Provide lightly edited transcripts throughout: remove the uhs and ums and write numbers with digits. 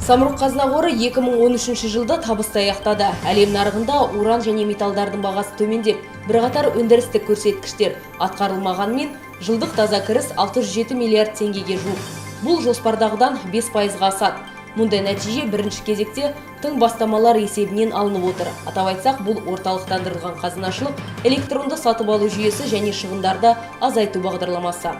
Самұрық-қазына қоры 2013 жылда табысты аяқтады. Әлем нарығында уран және металдардың бағасы төмендеп, бірқатар өндірістік көрсеткіштер атқарылмағанымен, жылдық таза кіріс 607 миллиард теңгеге жуық. Бұл жоспардағыдан 5%-ға асады. Мұндай нәтиже бірінші кезекте тың бастамалар есебінен алынып отыр. Атап айтсақ, бұл орталықтандырылған қазынашылық, электронды сатып алу жүйесі және шығындарды азайту бағдарламасы.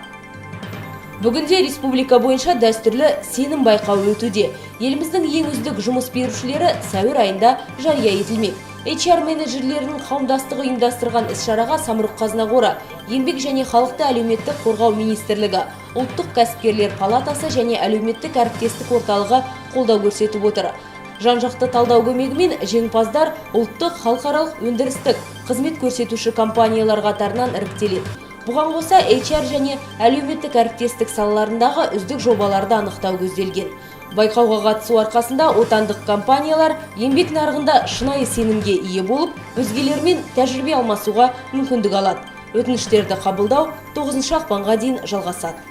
Бүгінде республика бойынша дәстүрлі сенім байқауы өтуде. Еліміздің ең үздік жұмыс берушілері сәуір айында жария етілмек. HR менеджерлерінің қауымдастығы ұйымдастырған іс-шараға Самұрық-қазына қоры, Еңбек және халықты әлеуметтік қорғау министрлігі, Ұлттық кәсіпкерлер палатасы және әлеуметтік әріптестік орталығы қолдау көрсетіп отыр. Жан-жақты талдау көмегімен жеңімпаздар ұлттық, халықаралық, өндірістік, қызмет көрсетуші компаниялар қатарынан іріктеледі. Бұған қоса HR және әлеуметтік әріптестік салаларындағы үздік жобаларды анықтау көзделген. Байқауға қатысу арқасында отандық компаниялар еңбек нарығында шынайы сенімге ие болып, өзгелермен тәжірибе алмасуға мүмкіндік алады. Өтініштерді қабылдау 9 ақпанға дейін жалғасады.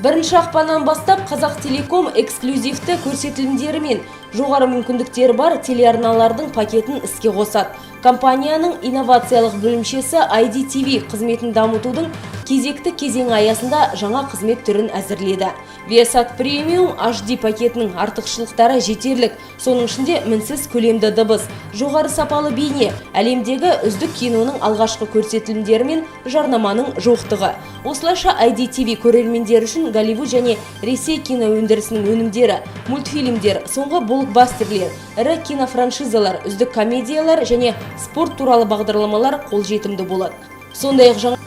1 ақпаннан бастап Қазақтелеком эксклюзивті көрсетілімдері мен жоғары мүмкіндіктері бар телеарналардың пакетін іске қосады. Компанияның инновациялық бөлімшесі IDTV қызметін дамытудың кезекті кезеңі аясында жаңа қызмет түрін әзірледі. Viasat Premium HD пакетінің артықшылықтары жетерлік. Соның ішінде мінсіз көлемді дыбыс, жоғары сапалы бейне, әлемдегі үздік киноның алғашқы көрсетілімдері мен жарнаманың жоқтығы. Осылайша IDTV көрермендер үшін Голливуд және Ресей кино өндірісінің өнімдері, мультфильмдер, соңғы блокбастерлер, ірі кинофраншизалар, үздік комедиялар және спорт туралы бағдарламалар қолжетімді болады. Сондай-ақ жаңа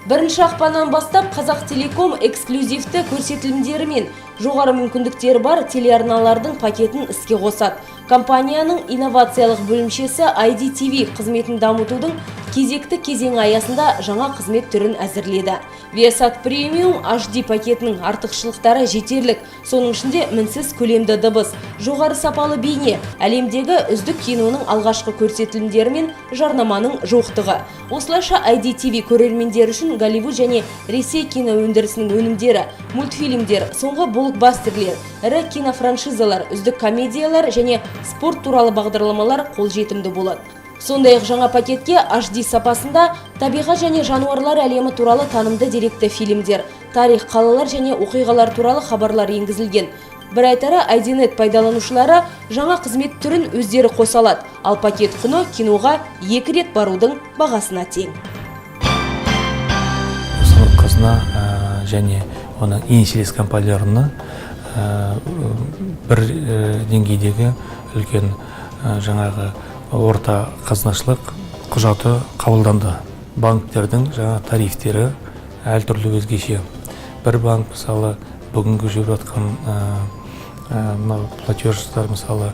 1 ақпаннан бастап Қазақтелеком эксклюзивті көрсетілімдері мен жоғары мүмкіндіктері бар телеарналардың пакетін іске қосады. Компанияның инновациялық бөлімшесі IDTV қызметін дамытудың кезекті кезеңі аясында жаңа қызмет түрін әзірледі. Viasat Premium HD пакетінің артықшылықтары жетерлік. Соның ішінде мінсіз көлемді дыбыс, жоғары сапалы бейне, әлемдегі үздік киноның алғашқы көрсетілімдері мен жарнаманың жоқтығы. Осылайша IDTV көрермендер үшін Голливуд және Ресей кино өндірісінің өнімдері, мультфильмдер, соңғы блокбастерлер, ірі кинофраншизалар, үздік комедиялар және спорт туралы бағдарламалар қолжетімді болады. Сондай-ақ жаңа пакетке HD сапасында табиғат және жануарлар әлемі туралы танымды деректі фильмдер, тарих, қалалар және оқиғалар туралы хабарлар енгізілген. Бір айтары IDNet пайдаланушылары жаңа қызмет түрін өздері қоса алады, ал пакет құны киноға 2 рет барудың бағасына тең. Самұрық-қазына және оның еншілес компанияларына бір деңгейдегі үлкен жаңағы орта қазынашылық құжаты қабылданды. Банктердің жаңа тарифтері әртүрлі өзгеше. Бір банк мысалы бүгінгі жүріп жатқан платеждар мысалы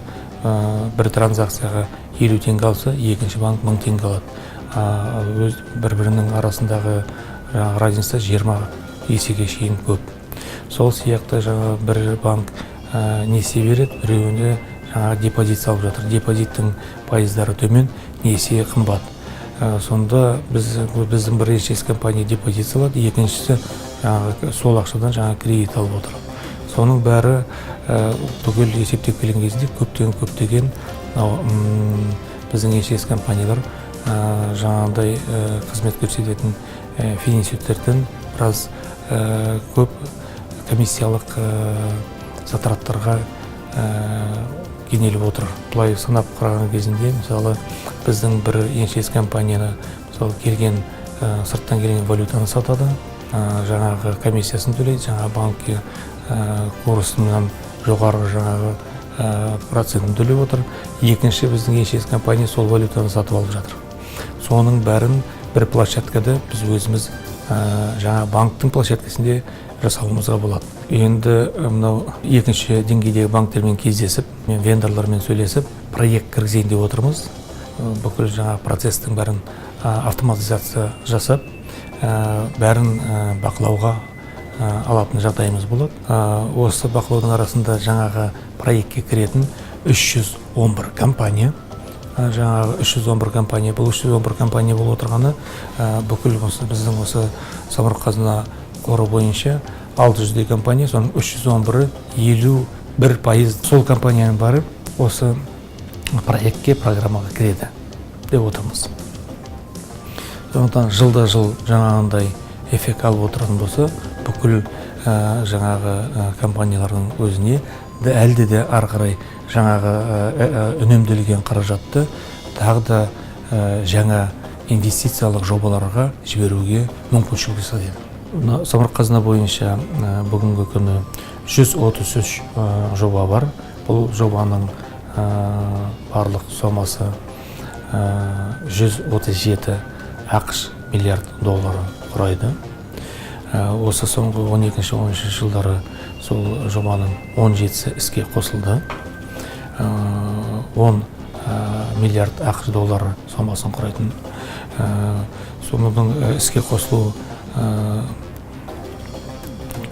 бір транзакцияға 50 теңге алса, екінші банк 1000 теңге алады. Бір-бірінің арасындағы разница 20 есеге шейін көп. Сол сияқты жаңа бір банк несие береді, біреуінде депозит салып жатыр. Депозиттің пайыздары төмен, несие қымбат. Сонда біздің бір еншілес компания депозит салады, екіншісі сол ақшадан жаңа кредит алып отыр. Соның бәрі түгел есептеп келген кезінде көптеген біздің еншілес компаниялар жаңағыдай қызмет көрсететін финансисттерден біраз көп комиссиялық затраттарға кенеліп отыр. Бұлай санап қараған кезінде, мысалы, біздің бір еншілес компанияны келген сырттан келген валютаны сатады, жаңағы комиссиясын төлейді, жаңа банкке курсынан жоғары жаңағы процентін төлеп отыр. Екінші біздің еншілес компания сол валютаны сатып алып жатыр. Соның бәрін бір площадкада біз өзіміз жаңа банктың площадкасында жасауымызға болады. Енді мынау екінші деңгейдегі банктермен кездесіп, вендорлармен сөйлесіп, проект кіргізейін деп отырмыз. Бүкіл жаңа процестің бәрін автоматизация жасап, бәрін бақылауға алатын жағдайымыз болады. Осы бақылаудың арасында жаңағы проектке кіретін 311 компания. Жаңағы 311 компания, бұл 311 компания болып отырғаны бүкіл біздің осы Самұрық-қазына қоры бойынша 600 компания, соның 311-і 50 1% сол компанияның барып осы проектке, программаға кіреді деп отырмыз. Сондықтан жылда жыл жаңағындай эффект алып отыратын болса, бүкіл жаңағы компаниялардың өзіне әлде де ары қарай жаңағы үнемделген қаражатты тағы да жаңа инвестициялық жобаларға жіберуге мүмкіншілік жасайды. Самұрық-қазына бойынша бүгінгі күні 133 жоба бар. Бұл жобаның барлық сомасы 137 ақш миллиард доллары құрайды. Осы соңғы 12-13 жылдары сол жобаның 17-сі іске қосылды. 10 миллиард ақш доллары сомасын құрайтын. Соның іске қосылу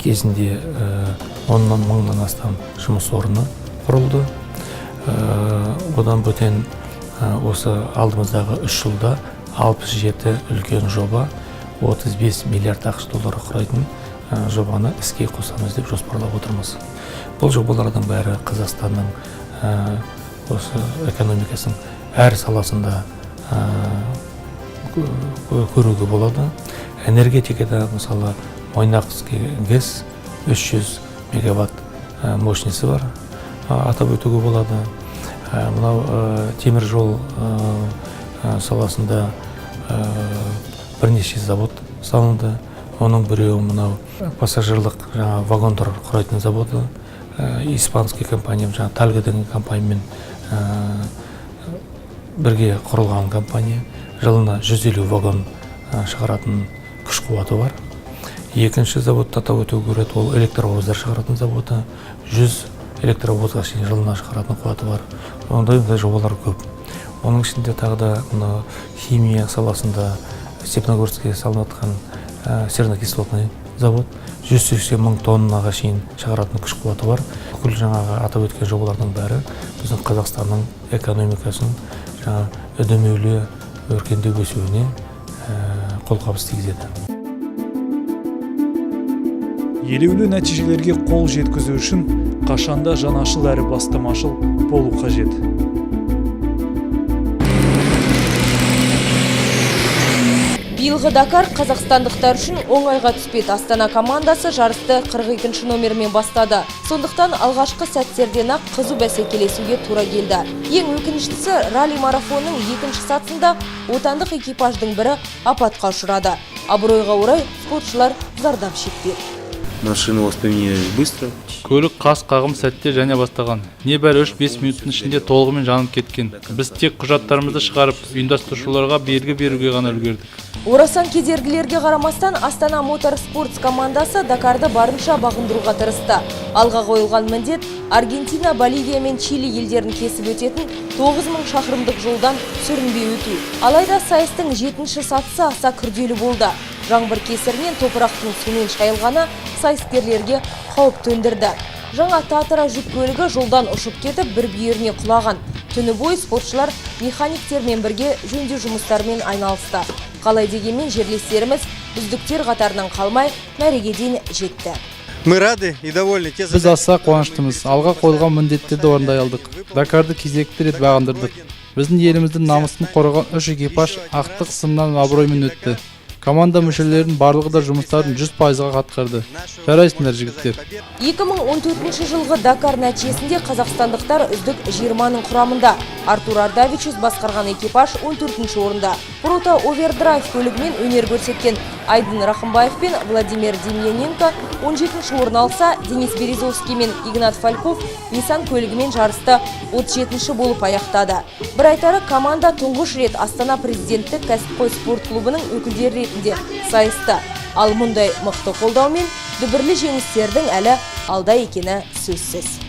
кезінде 10 мыңнан астам жұмыс орны құрылды. Одан бөтен осы алдымыздағы 3 жылда 67 үлкен жоба, 35 миллиард ақш доллары құрайтын жобаны іске қосамыз деп жоспарлап отырмыз. Бұл жобалардың бәрі Қазақстанның осы экономикасының әр саласында көруге болады. Энергетикада мысалы Мойнақский ГЭС 300 мегаватт мощності бар, атап өтуге болады. Мынау темір жол саласында бірнеше завод салынды. Оның біреуі мынау пассажирлық вагондар құрайтын заводы. Испанский компания, Talgo деген компаниямен бірге құрылған компания. Жылына 150 вагон шығаратын күш қуаты бар. Екінші заводты атап өтуге көреді, ол электровоздар шығаратын заводы. 100 электровозға шейін жылына шығаратын қуаты бар. Ондай жобалар көп. Оның ішінде тағы да химия саласында Степногорскіге салынатқан сернокислотный завод 180 мың тоннаға шейін шығаратын күш қуаты бар. Бүкіл жаңағы атап өткен жобалардың бәрі біздің Қазақстанның экономикасын үдемелі өркендеп өсуіне қолқабыс тигізеді. Елеулі нәтижелерге қол жеткізу үшін қашанда жанашыл әрі бастамашыл болу қажет. Биылғы Дакар қазақстандықтар үшін оңайға түспеді. Астана командасы жарысты 42-ші номермен бастады. Сондықтан алғашқы сәттерден-ақ қызу бәсекелесуге тура келді. Ең өкініштісі, ралли марафонның екінші сатысында отандық экипаждың бірі апатқа ұшырады. Абыройға орай спортшылар зардап шекпеді. Машина воспламенилась быстро. Көлік қас қағым сәтте және бастаған. Небәрі 3-5 минуттың ішінде толығымен жанып кеткен. Біз тек құжаттарымызды шығарып, ұйымдастырушыларға белгі беруге ғана үлгердік. Орасан кедергілерге қарамастан Астана Моторспортс командасы Дакарды барынша бағындыруға тырысты. Алға қойылған міндет Аргентина, Боливия мен Чили елдерін кесіп өтетін 9000 шақырымдық жолдан сүрінбей өту. Алайда сайыстың 7-ші сатысы аса күрделі болды. Жаңбыр кесірінен топырақтың сумен шайылғаны сайыскерлерге қауіп төндірді. Жаңа Татра жүк көлігі жолдан ұшып кетіп, бір бүйіріне құлаған. Түні бойы спортшылар механиктермен бірге жөндеу жұмыстарымен айналысты. Қалай дегенмен жерлестеріміз үздіктер қатарынан қалмай мәрегеден жетті. Мы рады и довольны. Біз аса қуаныштымыз. Алға қойылған міндеттерді орындай алдық. Дакарды кезекті рет бағындырдық. Біздің еліміздің намысын қорғаған 3 экипаж ақтық сыннан абыроймен өтті. Команда мүшелерінің барлығы да жұмыстарын 100%-ға атқарды. Жарайсыңдар жігіттер. 2014 жылғы Дакар нәтижесінде қазақстандықтар үздік 20-ның құрамында. Артур Ардавичус басқарған экипаж 14-ші орында. Прота овердрайв көлігімен өнер көрсеткен Айдын Рахымбаев пен Владимир Демьяненко 17-ші орын алса, Денис Березовский мен Игнат Фальков Nissan көлігімен жарысты 37-ші болып аяқтады. Бір айтары, команда тұңғыш рет Астана президенттік кәсіпқой спорт клубының өкілдері ретінде сайысты. Ал мұндай мықты қолдаумен дүбірлі жеңістердің әлі алда екені сөзсіз.